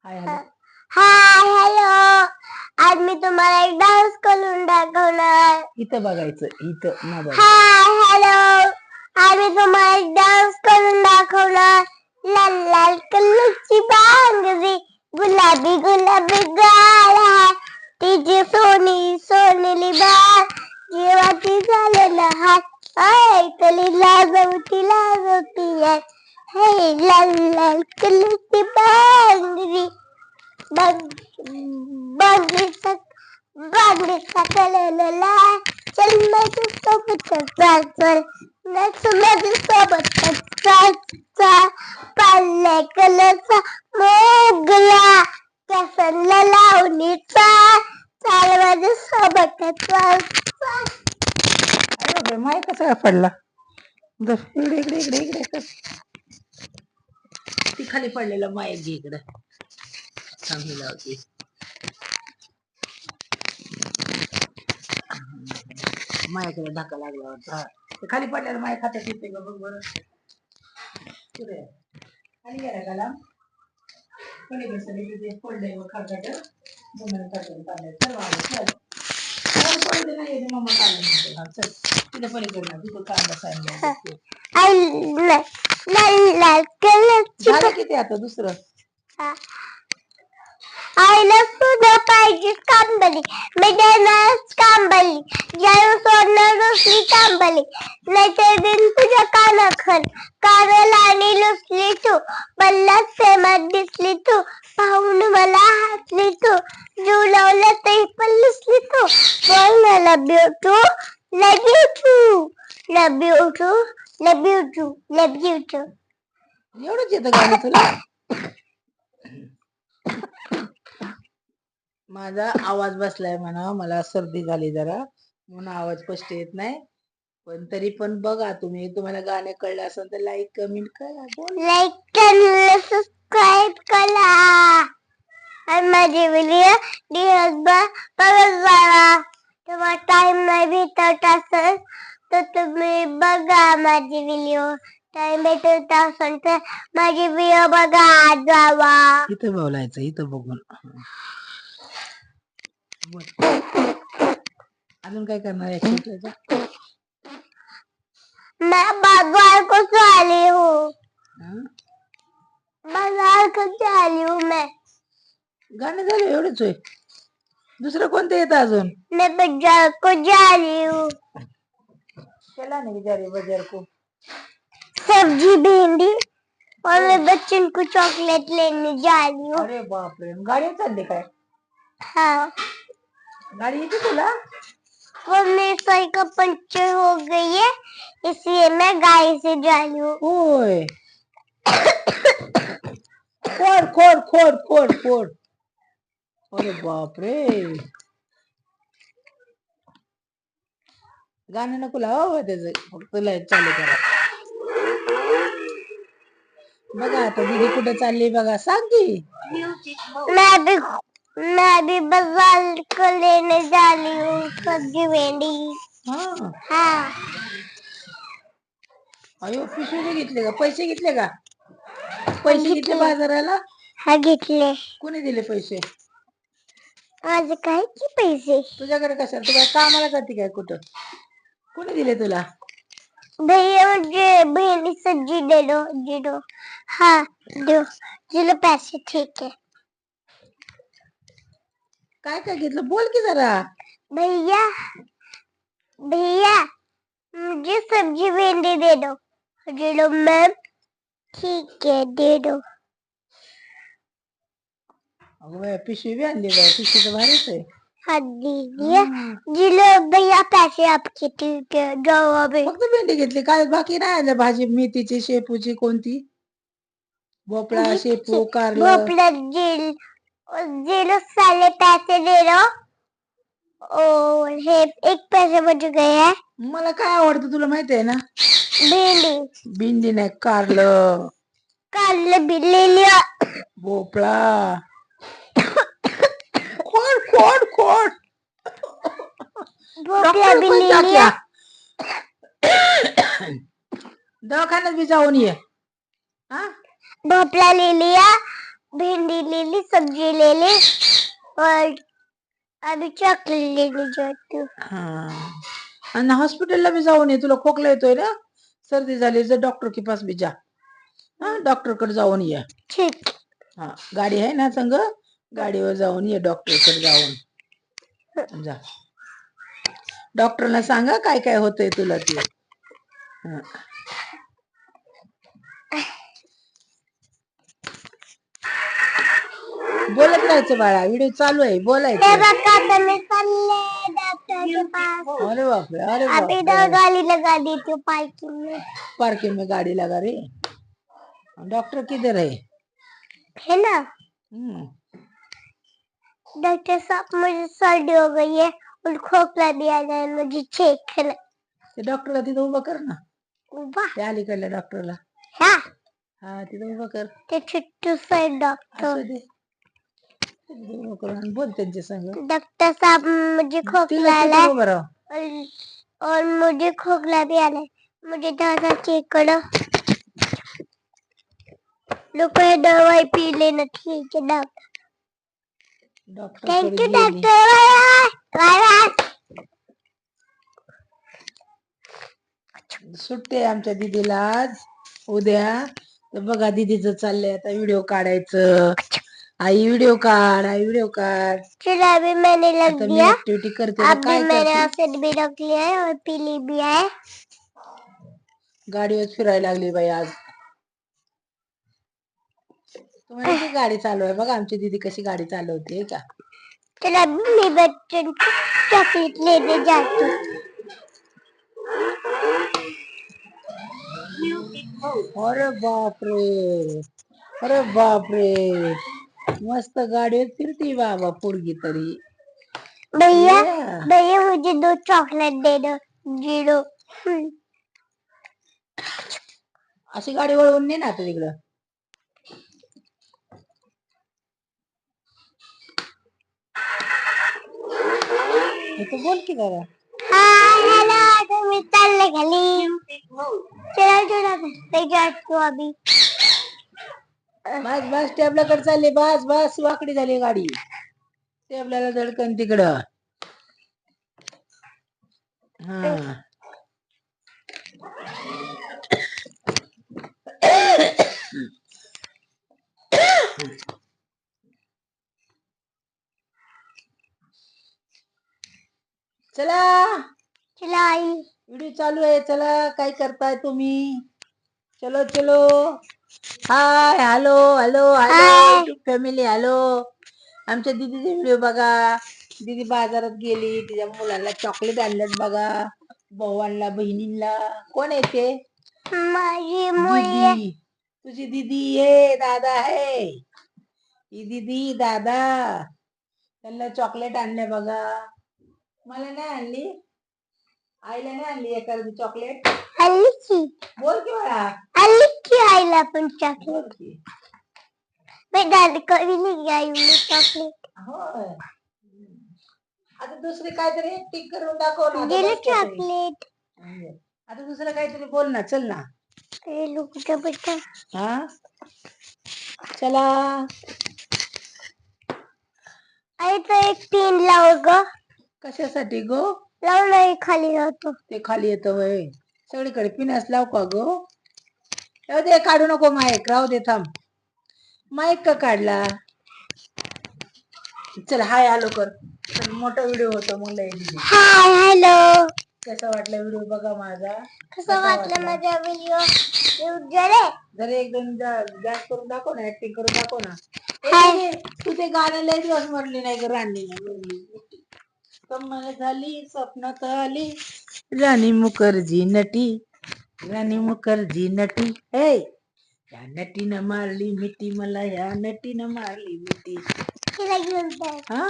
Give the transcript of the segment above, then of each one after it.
Hi hello. Hi hello. आज मी तुम्हाला एक डान्स करून दाखवणार. इथं बघायचं, इथं मोबाईल. Hi hello. आज मी तुम्हाला एक डान्स करून दाखवणार. लाल लाल कलरची बांगडी, गुलाबी गुलाबी गाल आहे, तिची सोनी सोनेली बाल, जीवाची झालेला हात, ऐकली लाजवती लाजवती आहे. हे लाल लाल कलरची बांगडी, बांगडीचा कलर लाल, चल माझ्यासोबत चाल चल, माझ्यासोबत चाल चाल, पांढऱ्या कलरचा मोगरा, केसांना लावणी चाल, चाल माझ्यासोबत चाल चाल. अरे बापरे, माय कसा काय पडला? इकडे इकडे इकडे इकडे कर. ती खाली पडलेला माय घे इकडे. चांगली लावते. मायाकडे धक्का लागला होता. ते खाली पडलेला माय खात्यात येते का बघ बरं. कुठे खाली गेला का लांब? कोणी बसले तिथे पडले व खात्यात म्हणून खात्यात पाण्यात. चल बाबा चल. पडले नाही मम्मा काढलं. चल तिथे पलीकडे तिथे कांदा सांगितलं. झालं किती आता दुसरं? आईला सुद्धा पाहिजे कांबली, मी देणारच कांबली, जाऊ सोडणार रुसली कांबली, नाहीतर दिन तुझ्या कानाखल, कानाला आणि लुसली तू, मला प्रेमात दिसली तू, पाहून मला हसली तू, जीव लावला तरी पण लुसली तू, बोल ना love you too, love you too, love you too, love you too, love you too. एवढंच येतं गाणं तुला? माझा आवाज बसलाय म्हणा, मला सर्दी झाली जरा म्हणून आवाज स्पष्ट येत नाही, पण तरी पण बघा तुम्ही, तुम्हाला गाणे कळले असेल तर लाईक कमेंट करा. लाईक करा, सबस्क्राईब करा आणि माझे व्हिडिओ दिवसभर बघत जावा. तेव्हा टाइम नाही भेटत असेल तर तुम्ही बघा माझे व्हिडिओ, टाइम भेटत असेल तर माझे व्हिडिओ बघा जावा. इथं बोलायचं, इथं बघून. अजून काय करणार आहे? मैं बाजार को चली हूँ, बाजार को चली हूँ मैं. गाणं झालं एवढंच होय? दुसरं कोणतं येतं अजून? मैं बाजार को जा रही हूँ. चला नहीं जा रही बाजार को. सब्जी भिंडी और मैं बच्चन को चॉकलेट लेने जा रही हूँ. अरे बापरे, गाडी चालली काय? हाँ, गाडी येते तुला? वो मेरी साइकिल पंचर हो गई है, इसलिए मैं गाड़ी से जा रही हूँ. होय. खोड खोड खोड खोड खोड. अरे बापरे, गाणं नको लावा त्याच, फक्त लाईट चालू करा. बघा आता दीदी कुठे चालली बघा, सांग की. मैं भी बाजार को लेने जा रही हूँ सब्जी भिंडी. हा, हाँ. अयो पिशवी घेतले का? पैसे घेतले का? पैसे घेतले बाजाराला? हा घेतले. कोणी दिले पैसे? माझे काय की पैसे? तुझ्याकडे कशाला? तू काय कामाला जाते काय कुठं? कोणी दिले तुला? भैया मुझे भिंडी सब्जी दे दो. हाँ दो, चलो पैसे ठीक है. काय काय घेतलं बोल की जरा. भैया भैया मुझे सब्जी भिंडी दे दो मैम. ठीक है दे दो. अगं पिशवी बी आणली बाय, पिशवी तर भारीच आहे. हाँ दीजिए. जिलो भैया पैसे आपके, ठीक है जाओ अभी. फक्त भेंडी घेतली काय? बाकी नाही आणलं भाजी? मेथीची, शेपूची, कोणती? भोपळा, शेपू, कारलं. भोपळा जिलो साले पैसे दे दो. और हे एक पैसे बच गए हैं. मला काय आवडतं तुला माहिती आहे ना? भिंडी. भिंडी नाही, कारलं. कारलं भी ले लिया. भोपळा. खोड खोड खोड. भोपळा भी ले लिया. दवाखान्यात बी जाऊन ये. भोपळा ले लिया, भिंडी ले ली, सब्जी ले ली और अभी चॉकलेट लेने जाती हूँ. हा आणि हॉस्पिटलला भी जाऊन ये, तुला खोकला येतोय ना, सर्दी झाली तर डॉक्टर के पास भी जा. हा डॉक्टर कडे जाऊन ये. ठीक. हा गाडी आहे ना संग, गाडीवर जाऊन ये डॉक्टर कडे जाऊन जा. डॉक्टरला सांगा काय काय होतंय तुला ते. हा. बोलत राहायचं बाळा, व्हिडिओ चालू आहे, हे बोलायचं. बघा आता मी चालले डॉक्टर के पास. अरे बापरे, अरे अभी बापरे. इधर गाड़ी लगा दी थी पार्किंग में. पार्किंग में गाड़ी लगा रही. डॉक्टर किधर है ना. है? डॉक्टर साहब मुझे सर्दी हो गई है और खोखला भी आ गया है, मुझे चेक करना. ते डॉक्टरला तिथं उभं कर ना, उभा. त्या अलीकडल्या डॉक्टरला. हा हा तिथं उभं कर. ते छोटू से डॉक्टर. असू दे, तिथं उभं करून आणि बोल त्यांच्या संग. डॉक्टर साहब मुझे खोखला आ तिथं उभं राहा. और मुझे खोखला भी आ रहा है, मुझे थोड़ा चेक करो. लोग ये दवाई पी लेना, ठीक है doctor. Doctor thank you doctor. Bye. सुट्टी आहे आमच्या दीदीला आज, उद्या. तर बघा दीदीचं चाललंय आता व्हिडिओ काढायचं. आई व्हिडिओ काढ, आई व्हिडिओ काढ. चलो अभी मैंने लग आता मी दिया. ऍक्टिव्हिटी करते तर अभी काय मैंने करते, एसिड भी रख लिया है और पीली भी है. गाडीवर फिरायला लागली बाई आज. तुम्हाला ती गाडी चालू आहे बघा, आमची दीदी कशी गाडी चालवते का. चलो अभी मैं बच्चन को चॉकलेट लेने जाती हूँ. अरे बापरे, अरे बापरे, मस्त गाडीवर फिरती बाबा पोरगी तरी. भैया Yeah. भैया मुझे 2 चॉकलेट दे दो. 0. अशी गाडी वळवून ने ना आता तिकडं. इथं बोल की जरा. हाय हेलो तो मैं चलने गली. चलो चलो मैं जाती हूँ अभी. बस बस टेबलाकडे चालली, बस बस वाकडी झाली गाडी, टेबलाला धडकन तिकडं. हा चला चलो आई. व्हिडिओ चालू आहे, चला काय करताय तुम्ही. चलो चलो. Hi hello hello hello hi. YouTube family hello. आमच्या दीदीचे व्हिडिओ बघा. दीदी बाजारात गेली, तिच्या मुलाला चॉकलेट आणल्यात बघा, भावांना बहिणींना. कोण आहे ते? माझी मुली आहे. दीदी, तुझी दीदी आहे, दादा आहे. ही दीदी दादा, त्यांना चॉकलेट आणले बघा. मला नाही आणली, आईला नाही आणली एखादी चॉकलेट. हल्ली की बोल की बाळा. हल्ली की आईला पण चॉकलेट. बोल की. मैं दादी को भी नहीं आई हूँ चॉकलेट. होय. आता दुसरी काहीतरी टिक करून दाखव ना. आता दिले बस कसं आहे. चॉकलेट. आता दुसरं काहीतरी बोल ना, चल ना. ये लोग का बेटा. हा चला. आई तो एक 3 लाओ ग. कशासाठी गो? लाव नाही खाली राहतो. ते खाली येतं वय. सगळीकडे पिण्यास लाव का गो? राहू दे, काढू नको माईक, राहू दे थांब. माईक का काढला? चल हाय हॅलो कर. चल मोठा व्हिडिओ होतो मग लय दीदी. Hi hello. कसा वाटला व्हिडिओ बघा माझा? कसा वाटला माझा व्हिडिओ? उज्जरे जरा एकदम जास्त करून दाखव ना, ऍक्टिंग करून दाखव ना. हाय. तू ते गाणं लय दिवस म्हणली नाही ग, राणी कमाल झाली स्वप्नात आली. राणी मुखर्जी नटी, राणी मुखर्जी नटी. हे या नटीनं मारली मिठी मला, या नटीनं मारली मिठी. तिला घेऊन जा. हा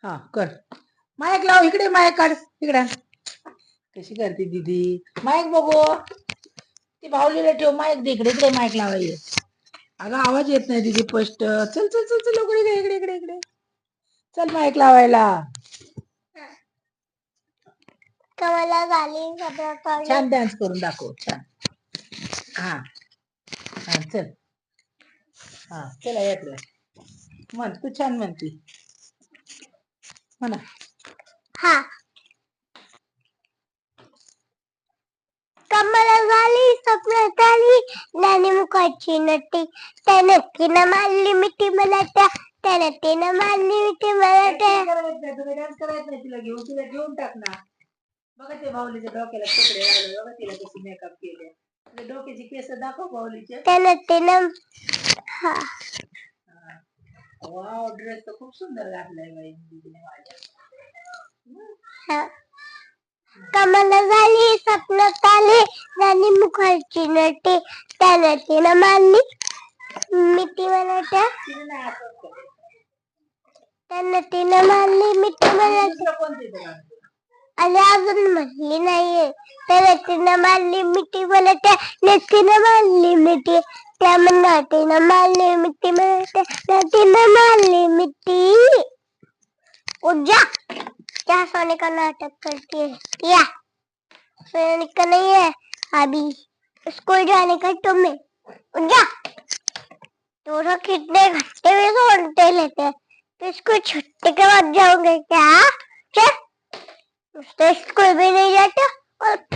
हा कर. माईक लाव इकडे, माईक काढ इकडे. कशी करते दीदी? माईक बघू. ती भावलीला ठेव, माईक दे इकडे, इकडे माईक लावाय. अगं आवाज येत नाही दीदी स्पष्ट. चल चल चल चल इकडे इकडे इकडे इकडे. चल माईक लावायला. कमला झाली सगळं छान डान्स करून दाखव, छान. हा हा चल. हा चला यातलं म्हण, तू छान म्हणती म्हणा. हा. कमल झाली स्वप्नात आली नानी मुखाची नटी त्या नक्कीनं मारली मिठी मला त्या नटीनं मारली मिठी मला तुम्ही डान्स करायचं नाही, तिला घेऊन टाक ना. बघा ते बाहुलीच्या डोक्याला कपडे लावले, बघा तिला कशी मेकअप केले. डोक्याची केस दाखव बाहुलीचे. त्या नटीनं हा वाव, ड्रेस तर खूप सुंदर घातलाय बाई दीदीने माझ्या. हा. कमल झाली स्वप्नात आली राणी मुखाची नटी त्या नटीनं मारली मिठी मला तिने नाही असं त्या नटीनं मारली मिठी मला दुसरं कोणते ते गाणं? आणि अजून म्हणली नाहीये. त्या नटीनं मारली मिठी मला त्या नटीनं मारली मिठी त्या नटीनं मारली मिठी मला त्या नटीनं मारली मिठी. उठ जा, क्या सोनिका नाटक करती है? या सोनिका नहीं है अभी, स्कूल जाने का तुम्हें. उठ जा, तो कितने घंटे में सोते लेते हैं, तो स्कूल छुट्टी के बाद जाओगे क्या? चल, स्कूल भी नहीं जाता और